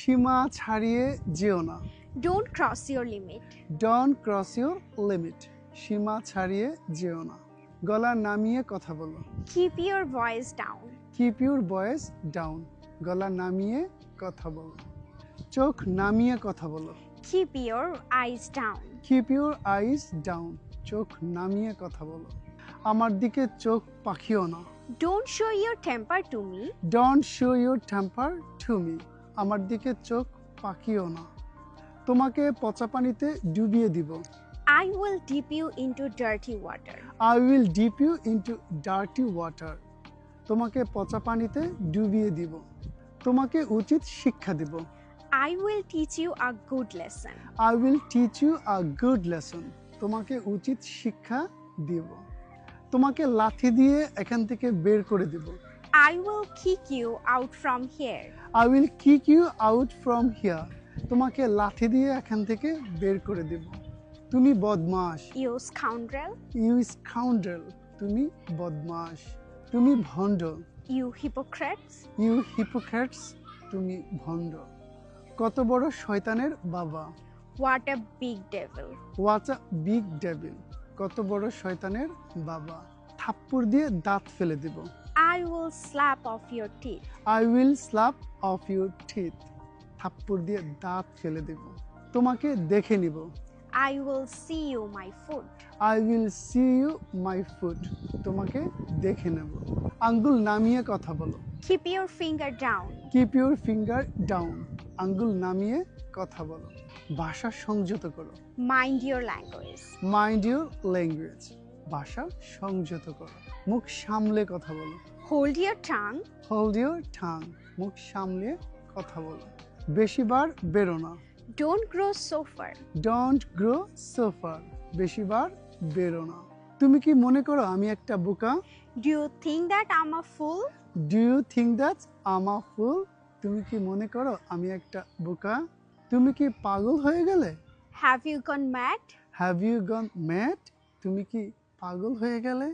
সীমা ছাড়িয়ে যেও না। Don't cross your limit. Don't cross your limit. সীমা ছাড়িয়ে যেও না। গলা নামিয়ে কথা বলো। Keep your voice down. Keep your voice down. গলা নামিয়ে কথা বলো। চোখ নামিয়ে কথা বলো। Keep your eyes down. Keep your eyes down. চোখ নামিয়ে কথা বলো। আমার দিকে চোখ পাকিও না। Don't show your temper to me. Don't show your temper to me. আমার দিকে চোখ পাকিও না। তোমাকে পচা পানিতে ডুবিয়ে দিব। I will dip you into dirty water. I will dip you into dirty water. তোমাকে পচা পানিতে ডুবিয়ে দিব। তোমাকে উচিত শিক্ষা দিব। I will teach you a good lesson. I will teach you a good lesson. তোমাকে উচিত শিক্ষা দিব। তোমাকে লাথি দিয়ে এখান থেকে বের করে দিব। I will kick you out from here. I will kick you out from here. তোমাকে লাথি দিয়ে এখান থেকে বের করে দিব। তুমি বদমাশ। You scoundrel. You scoundrel. তুমি বদমাশ। তুমি ভণ্ড। You hypocrites. You hypocrites. তুমি ভণ্ড। কত বড় শয়তানের বাবা। What a big devil. What a big devil. কত বড় শয়তানের বাবা। থাপ্পড় দিয়ে দাঁত ফেলে দিব। I will slap off your teeth. I will slap off your teeth. থাপ্পড় দিয়ে দাঁত ফেলে দেব। তোমাকে দেখে নিব। I will see you my foot. I will see you my foot. তোমাকে দেখে নেব। আঙ্গুল নামিয়ে কথা বলো। Keep your finger down. Keep your finger down. আঙ্গুল নামিয়ে কথা বলো। ভাষা সংযত করো। Mind your language. Mind your language. ভাষা সংযত করো। মুখ সামলে কথা বলো। Hold your tongue. Hold your tongue. মুখ সামলে কথা বলো। বেশিবার বেরো না। Don't grow so far. Don't grow so far. বেশিবার বেরো না। তুমি কি মনে করো আমি একটা বোকা? Do you think that I'm a fool? Do you think that I'm a fool? তুমি কি মনে করো আমি একটা বোকা? তুমি কি পাগল হয়ে গেলে? Have you gone mad? Have you gone mad? তুমি কি পাগল হয়ে গেলে?